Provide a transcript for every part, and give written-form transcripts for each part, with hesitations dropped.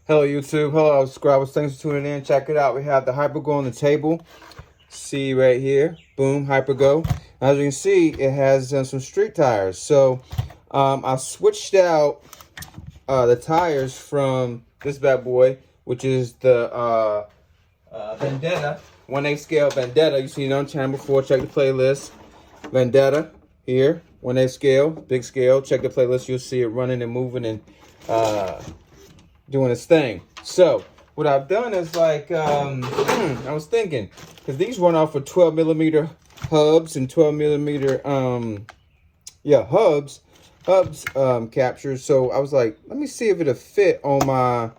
Hello YouTube, hello subscribers, thanks for tuning in. Check it out, we have the Hypergo on the table. See right here, boom, Hypergo. As you can see, it has some street tires. So I switched out the tires from this bad boy, which is the Vendetta, 1/8 scale Vendetta. You've seen it on channel before, check the playlist. Vendetta here, 1/8 scale, big scale. Check the playlist, you'll see it running and moving and doing its thing. So what I've done is like I was thinking, because these run off of 12mm hubs and 12mm hubs captures. So I was like, let me see if it'll fit on my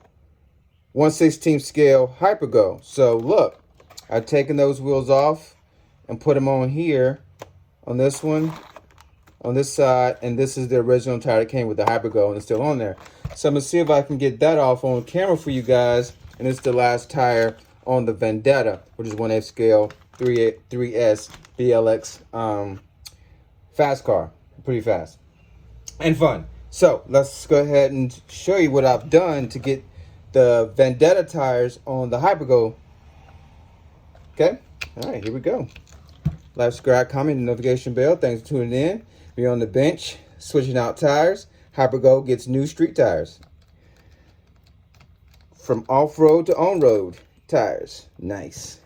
1/16 scale Hypergo. So look, I've taken those wheels off and put them on here, on this one, on this side, and this is the original tire that came with the Hypergo and it's still on there. So I'm gonna see if I can get that off on camera for you guys. And it's the last tire on the Vendetta, which is 1/8 scale 3S BLX fast car, pretty fast and fun. So let's go ahead and show you what I've done to get the Vendetta tires on the Hypergo. Okay, all right, here we go. Like, subscribe, comment, and notification bell. Thanks for tuning in. We're on the bench, switching out tires. Hypergo gets new street tires. From off-road to on-road tires. Nice.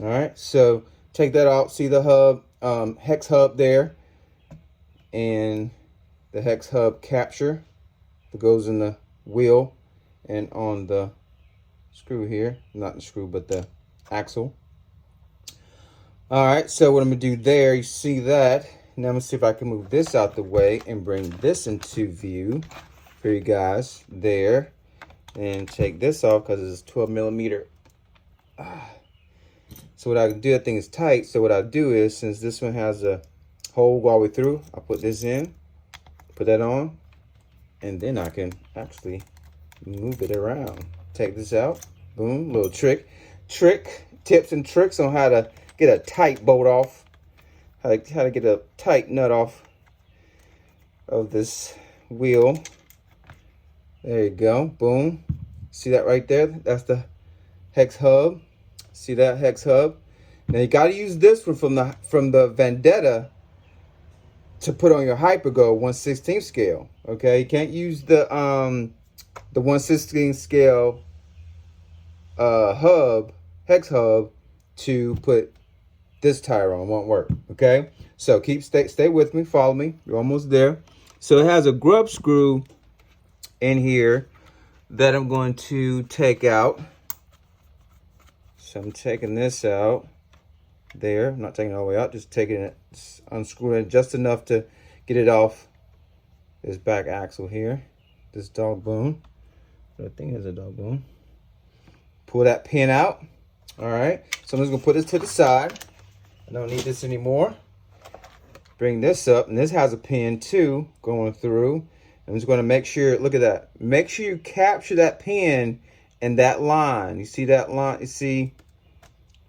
All right, so take that out. See the hub, hex hub there. And the hex hub capture that goes in the wheel and on the screw here. Not the screw, but the axle. All right, so what I'm gonna do there, you see that. Now I'm gonna see if I can move this out the way and bring this into view for you guys there. And take this off because it's 12mm. So what I can do, that thing is tight. So what I do is, since this one has a hole all the way through, I put this in, put that on, and then I can actually move it around. Take this out, boom, little tips and tricks on how to get a tight bolt off, how to get a tight nut off of this wheel. There you go, boom. See that right there? That's the hex hub. See that hex hub? Now you gotta use this one from the Vendetta to put on your Hypergo 1/16 scale. Okay, you can't use the 1/16 scale hex hub to put this tire on. Won't work. Okay, so stay with me, follow me. You're almost there. So it has a grub screw in here that I'm going to take out. So I'm taking this out there. I'm not taking it all the way out, just taking it, unscrewing it just enough to get it off this back axle here. This dog bone. I think it's a dog bone. Pull that pin out. All right. So I'm just gonna put this to the side. I don't need this anymore. Bring this up, and this has a pin too going through. I'm just going to make sure, look at that. Make sure you capture that pin and that line. You see that line? You see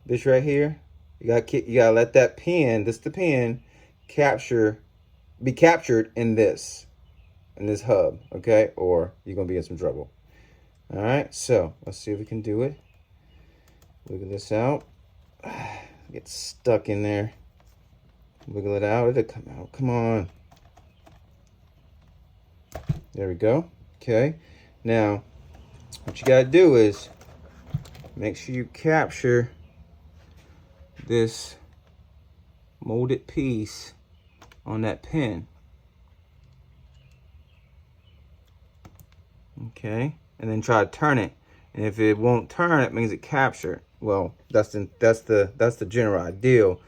this right here? You gotta let that pin, this the pin, be captured in this hub, okay? Or you're gonna be in some trouble. All right, so let's see if we can do it. Wiggle this out. Get stuck in there. Wiggle it out. It'll come out. Come on. There we go. Okay. Now, what you gotta do is make sure you capture this molded piece on that pin. Okay. And then try to turn it. And if it won't turn, it means it captured. Well, that's the general ideal.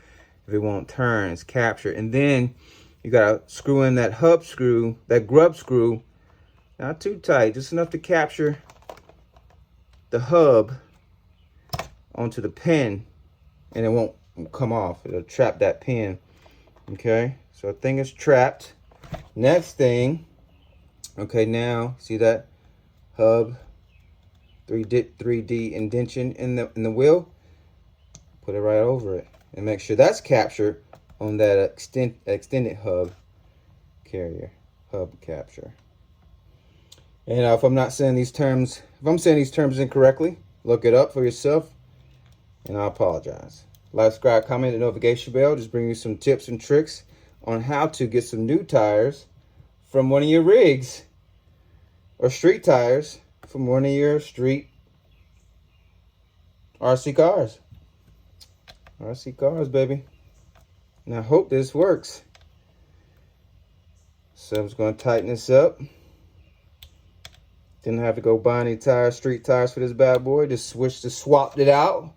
If it won't turn, it's captured. And then you gotta screw in that hub screw, that grub screw. Not too tight, just enough to capture the hub onto the pin, and it won't come off. It'll trap that pin. Okay, so the thing is trapped. Next thing, okay, now see that hub 3D indentation in the wheel? Put it right over it and make sure that's captured on that extended hub carrier, hub capture. And if I'm not saying these terms, if I'm saying these terms incorrectly, look it up for yourself, and I apologize. Like, subscribe, comment, and notification bell. Just bring you some tips and tricks on how to get some new tires from one of your rigs, or street tires from one of your street RC cars. RC cars, baby. And I hope this works. So I'm just going to tighten this up. Didn't have to go buy any tires, street tires for this bad boy. Just swapped it out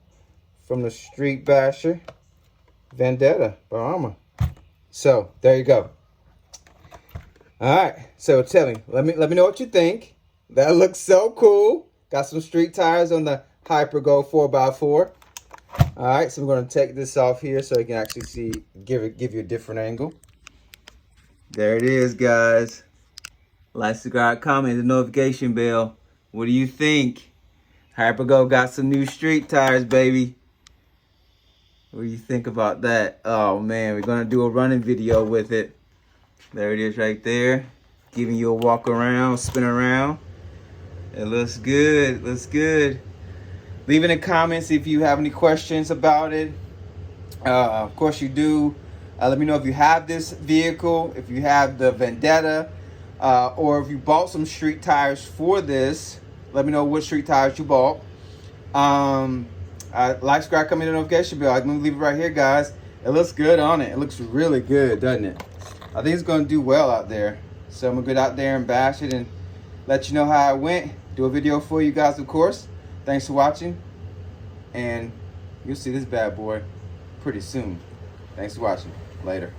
from the Street Basher Vendetta by Arrma. So there you go. All right. So tell me, let me know what you think. That looks so cool. Got some street tires on the Hypergo 4x4. All right. So I'm going to take this off here so you can actually see, give you a different angle. There it is, guys. Like, subscribe, comment, the notification bell. What do you think? Hypergo got some new street tires, baby. What do you think about that? Oh, man, we're going to do a running video with it. There it is right there. Giving you a walk around, spin around. It looks good. Looks good. Leave in the comments if you have any questions about it. Of course you do. Let me know if you have this vehicle, if you have the Vendetta, or if you bought some street tires for this. Let me know what street tires you bought. Like, subscribe, comment, and notification bell. I'm going to leave it right here, guys. It looks good on it. It looks really good, doesn't it? I think it's going to do well out there. So I'm going to get out there and bash it and let you know how it went. Do a video for you guys, of course. Thanks for watching. And you'll see this bad boy pretty soon. Thanks for watching. Later.